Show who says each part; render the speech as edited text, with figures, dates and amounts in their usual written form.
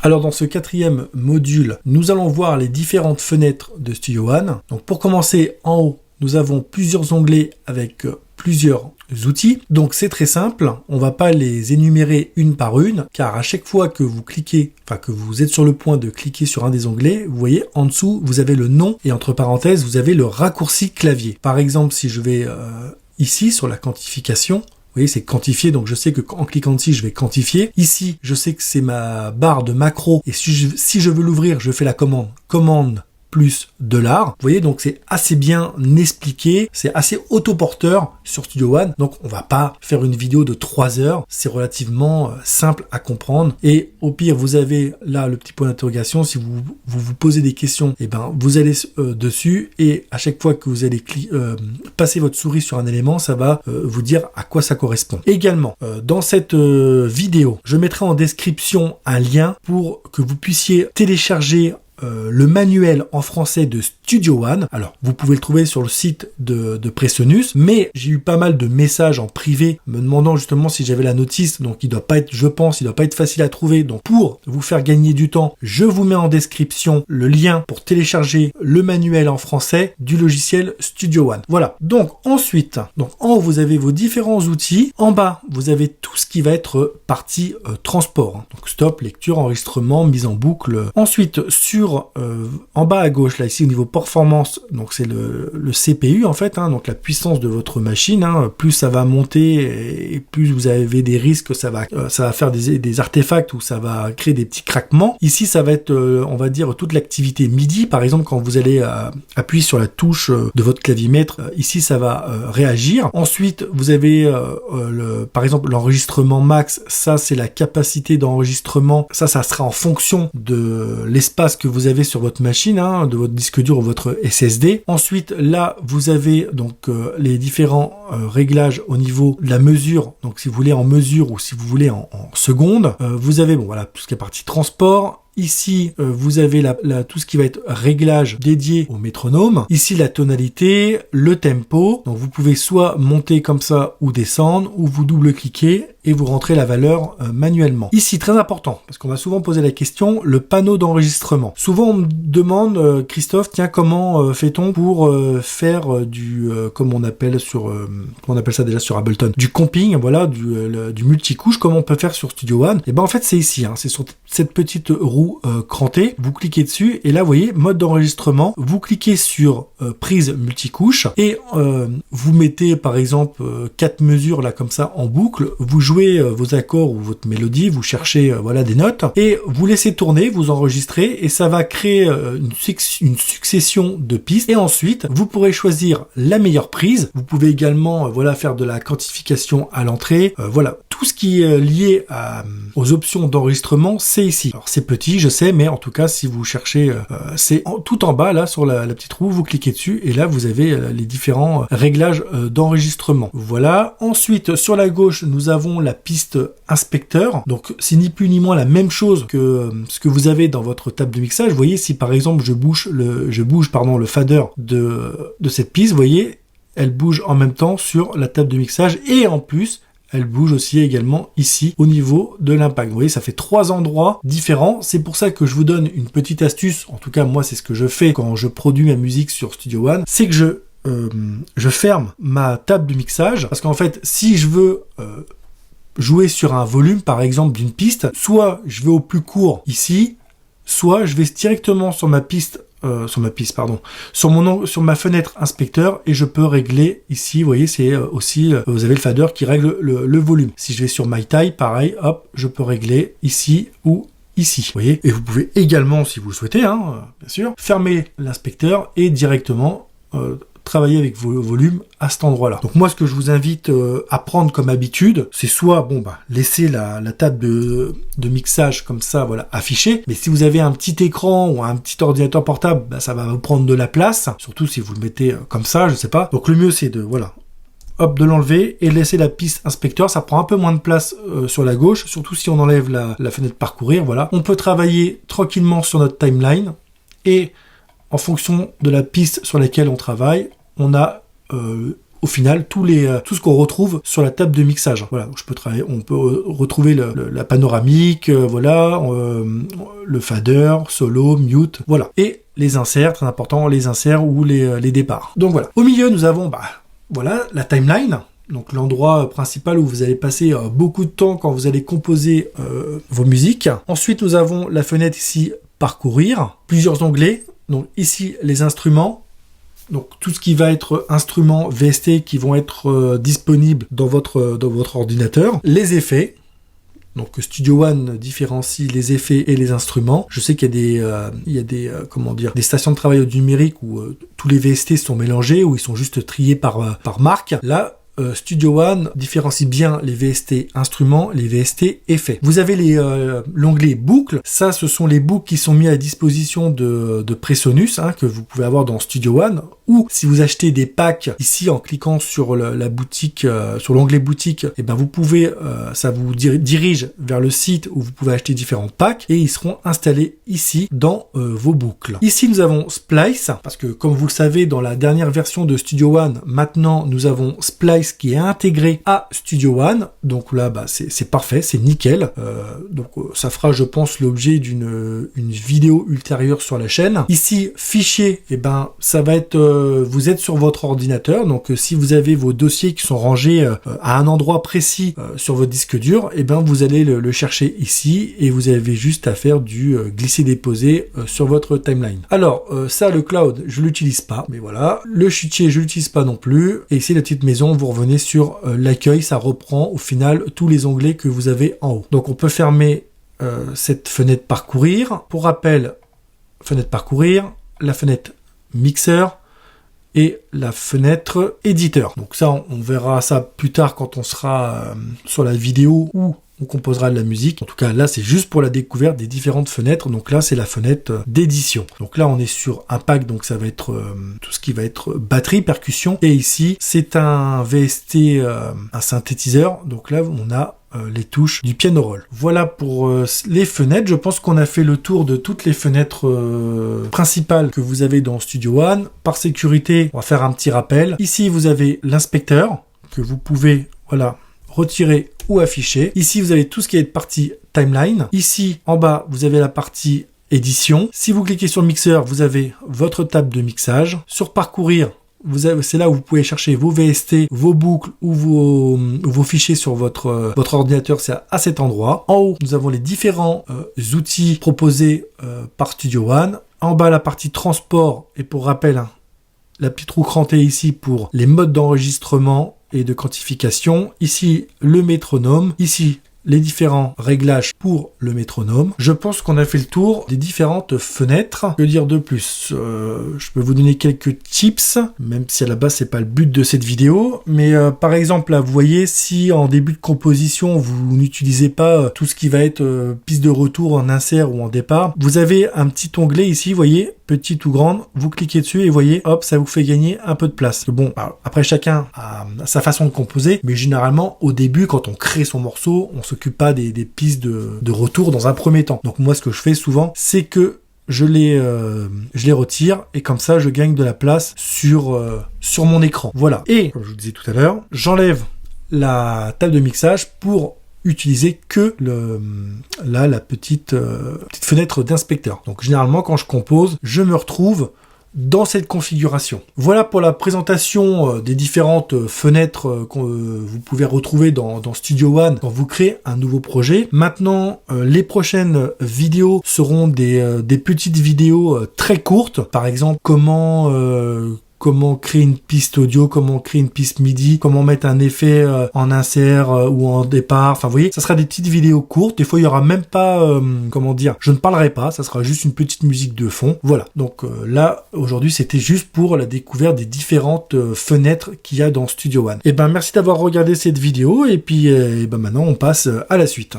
Speaker 1: Alors dans ce quatrième module, nous allons voir les différentes fenêtres de Studio One. Donc pour commencer, en haut, nous avons plusieurs onglets avec plusieurs outils. Donc c'est très simple, on va pas les énumérer une par une, car à chaque fois que vous cliquez, que vous êtes sur le point de cliquer sur un des onglets, vous voyez en dessous, vous avez le nom et entre parenthèses, vous avez le raccourci clavier. Par exemple, si je vais ici sur la quantification, vous voyez, c'est quantifié, donc je sais que en cliquant dessus, je vais quantifier. Ici, je sais que c'est ma barre de macro, et si je veux l'ouvrir, je fais la commande plus $. Vous voyez, donc c'est assez bien expliqué, c'est assez autoporteur sur Studio One, donc on va pas faire une vidéo de 3 heures, c'est relativement simple à comprendre, et au pire, vous avez là le petit point d'interrogation, si vous posez des questions, et ben vous allez dessus, et à chaque fois que vous allez passer votre souris sur un élément, ça va vous dire à quoi ça correspond. Également, dans cette vidéo, je mettrai en description un lien pour que vous puissiez télécharger le manuel en français de Studio One. Alors, vous pouvez le trouver sur le site de Presonus, mais j'ai eu pas mal de messages en privé me demandant justement si j'avais la notice, donc il doit pas être facile à trouver. Donc, pour vous faire gagner du temps, je vous mets en description le lien pour télécharger le manuel en français du logiciel Studio One. Voilà. Donc, ensuite, en haut, vous avez vos différents outils. En bas, vous avez tout ce qui va être partie transport. Donc, stop, lecture, enregistrement, mise en boucle. Ensuite, en bas à gauche, là, ici, au niveau performance, donc c'est le CPU, en fait, donc la puissance de votre machine, plus ça va monter et plus vous avez des risques, ça va faire des artefacts ou ça va créer des petits craquements. Ici, ça va être, on va dire, toute l'activité MIDI, par exemple, quand vous allez appuyer sur la touche de votre clavier maître, ici, ça va réagir. Ensuite, vous avez, par exemple, l'enregistrement max, ça, c'est la capacité d'enregistrement, ça sera en fonction de l'espace que vous avez sur votre machine, de votre disque dur ou votre SSD. Ensuite, là, vous avez donc les différents réglages au niveau de la mesure. Donc, si vous voulez en mesure ou si vous voulez en secondes, vous avez, tout ce qui est partie transport. Ici, vous avez tout ce qui va être réglage dédié au métronome. Ici, la tonalité, le tempo. Donc, vous pouvez soit monter comme ça ou descendre, ou vous double-cliquez et vous rentrez la valeur manuellement. Ici, très important, parce qu'on va souvent poser la question, le panneau d'enregistrement. Souvent, on me demande, Christophe, tiens, comment fait-on pour faire comme on appelle ça déjà sur Ableton, du comping, voilà, du multicouche, comme on peut faire sur Studio One. Et ben en fait, c'est ici, c'est sur cette petite roue crantée, vous cliquez dessus, et là, vous voyez, mode d'enregistrement, vous cliquez sur prise multicouche, et vous mettez, par exemple, 4 mesures, là, comme ça, en boucle, vous jouez vos accords ou votre mélodie, vous cherchez des notes et vous laissez tourner, vous enregistrez et ça va créer une succession de pistes et ensuite vous pourrez choisir la meilleure prise. Vous pouvez également faire de la quantification à l'entrée. Tout ce qui est lié aux options d'enregistrement, c'est ici. Alors c'est petit, je sais, mais en tout cas si vous cherchez, c'est tout en bas là sur la petite roue, vous cliquez dessus et là vous avez les différents réglages d'enregistrement. Voilà. Ensuite sur la gauche nous avons la piste inspecteur, donc c'est ni plus ni moins la même chose que ce que vous avez dans votre table de mixage. Vous voyez, si par exemple je bouge le fader de cette piste, vous voyez, elle bouge en même temps sur la table de mixage et en plus elle bouge aussi également ici au niveau de l'impact. Vous voyez, ça fait 3 endroits différents. C'est pour ça que je vous donne une petite astuce. En tout cas, moi, c'est ce que je fais quand je produis ma musique sur Studio One. C'est que je ferme ma table de mixage parce qu'en fait, si je veux jouer sur un volume, par exemple, d'une piste, soit je vais au plus court ici, soit je vais directement sur ma fenêtre inspecteur et je peux régler ici, vous voyez, c'est aussi, vous avez le fader qui règle le volume. Si je vais sur My Taille, pareil, hop, je peux régler ici ou ici, vous voyez. Et vous pouvez également, si vous le souhaitez, bien sûr, fermer l'inspecteur et directement travailler avec vos volumes à cet endroit-là. Donc moi, ce que je vous invite à prendre comme habitude, c'est soit laisser la table de mixage comme ça, affichée. Mais si vous avez un petit écran ou un petit ordinateur portable, ça va vous prendre de la place. Surtout si vous le mettez comme ça, je sais pas. Donc le mieux, c'est de l'enlever et laisser la piste inspecteur. Ça prend un peu moins de place sur la gauche, surtout si on enlève la fenêtre parcourir. Voilà. On peut travailler tranquillement sur notre timeline et en fonction de la piste sur laquelle on travaille, on a au final tout ce qu'on retrouve sur la table de mixage. Voilà, on peut retrouver la panoramique, voilà, le fader, solo, mute, voilà. Et les inserts, très important, les inserts ou les départs. Donc voilà. Au milieu, nous avons, voilà, la timeline. Donc l'endroit principal où vous allez passer beaucoup de temps quand vous allez composer vos musiques. Ensuite, nous avons la fenêtre ici, parcourir, plusieurs onglets. Donc ici, les instruments. Donc tout ce qui va être instruments VST qui vont être disponibles dans votre ordinateur. Les effets. Donc Studio One différencie les effets et les instruments. Je sais qu'il y a des stations de travail au numérique où tous les VST sont mélangés, où ils sont juste triés par marque. Là, Studio One différencie bien les VST instruments, les VST effets. Vous avez l'onglet boucles. Ça, ce sont les boucles qui sont mis à disposition de Presonus, que vous pouvez avoir dans Studio One. Ou si vous achetez des packs ici en cliquant sur la boutique, sur l'onglet boutique, et ben vous pouvez, ça vous dirige vers le site où vous pouvez acheter différents packs et ils seront installés ici dans vos boucles. Ici nous avons Splice parce que comme vous le savez dans la dernière version de Studio One, maintenant nous avons Splice qui est intégré à Studio One. Donc là c'est parfait, c'est nickel. Donc ça fera je pense l'objet d'une vidéo ultérieure sur la chaîne. Ici fichier, et ben ça va être vous êtes sur votre ordinateur, donc si vous avez vos dossiers qui sont rangés à un endroit précis sur votre disque dur, et ben vous allez le chercher ici et vous avez juste à faire du glisser-déposer sur votre timeline. Alors ça le cloud je l'utilise pas, mais voilà, le chutier je l'utilise pas non plus, et ici la petite maison vous revenez sur l'accueil, ça reprend au final tous les onglets que vous avez en haut. Donc on peut fermer cette fenêtre parcourir. Pour rappel, fenêtre parcourir, la fenêtre mixeur et la fenêtre éditeur. Donc ça, on verra ça plus tard quand on sera sur la vidéo où on composera de la musique. En tout cas, là, c'est juste pour la découverte des différentes fenêtres. Donc là, c'est la fenêtre d'édition. Donc là, on est sur un pack, donc ça va être tout ce qui va être batterie, percussion. Et ici, c'est un VST, un synthétiseur. Donc là, on a les touches du piano roll. Voilà pour les fenêtres. Je pense qu'on a fait le tour de toutes les fenêtres principales que vous avez dans Studio One. Par sécurité, on va faire un petit rappel. Ici, vous avez l'inspecteur que vous pouvez, voilà, retirer ou afficher. Ici, vous avez tout ce qui est partie timeline. Ici, en bas, vous avez la partie édition. Si vous cliquez sur le mixeur, vous avez votre table de mixage. Sur parcourir, c'est là où vous pouvez chercher vos VST, vos boucles ou vos fichiers sur votre ordinateur, c'est à cet endroit. En haut, nous avons les différents outils proposés par Studio One. En bas, la partie transport, et pour rappel, la petite roue crantée ici pour les modes d'enregistrement et de quantification. Ici, le métronome. Ici, les différents réglages pour le métronome. Je pense qu'on a fait le tour des différentes fenêtres. Que dire de plus? Je peux vous donner quelques tips, même si à la base c'est pas le but de cette vidéo. Mais par exemple, là, vous voyez, si en début de composition vous n'utilisez pas tout ce qui va être piste de retour en insert ou en départ, vous avez un petit onglet ici, vous voyez, petite ou grande, vous cliquez dessus et voyez, hop, ça vous fait gagner un peu de place. Bon, après chacun a sa façon de composer, mais généralement au début, quand on crée son morceau, on s'occupe pas des pistes de retour dans un premier temps. Donc moi, ce que je fais souvent, c'est que je les retire et comme ça, je gagne de la place sur mon écran. Voilà. Et comme je vous disais tout à l'heure, j'enlève la table de mixage pour utiliser que la petite fenêtre d'inspecteur. Donc généralement quand je compose, je me retrouve dans cette configuration. Voilà pour la présentation des différentes fenêtres que vous pouvez retrouver dans Studio One quand vous créez un nouveau projet. Maintenant, les prochaines vidéos seront des petites vidéos très courtes. Par exemple, comment créer une piste audio, comment créer une piste MIDI, comment mettre un effet en insert ou en départ. Enfin, vous voyez, ça sera des petites vidéos courtes. Des fois, il y aura même pas, je ne parlerai pas. Ça sera juste une petite musique de fond. Voilà. Donc là, aujourd'hui, c'était juste pour la découverte des différentes fenêtres qu'il y a dans Studio One. Et ben, merci d'avoir regardé cette vidéo. Et puis, maintenant, on passe à la suite.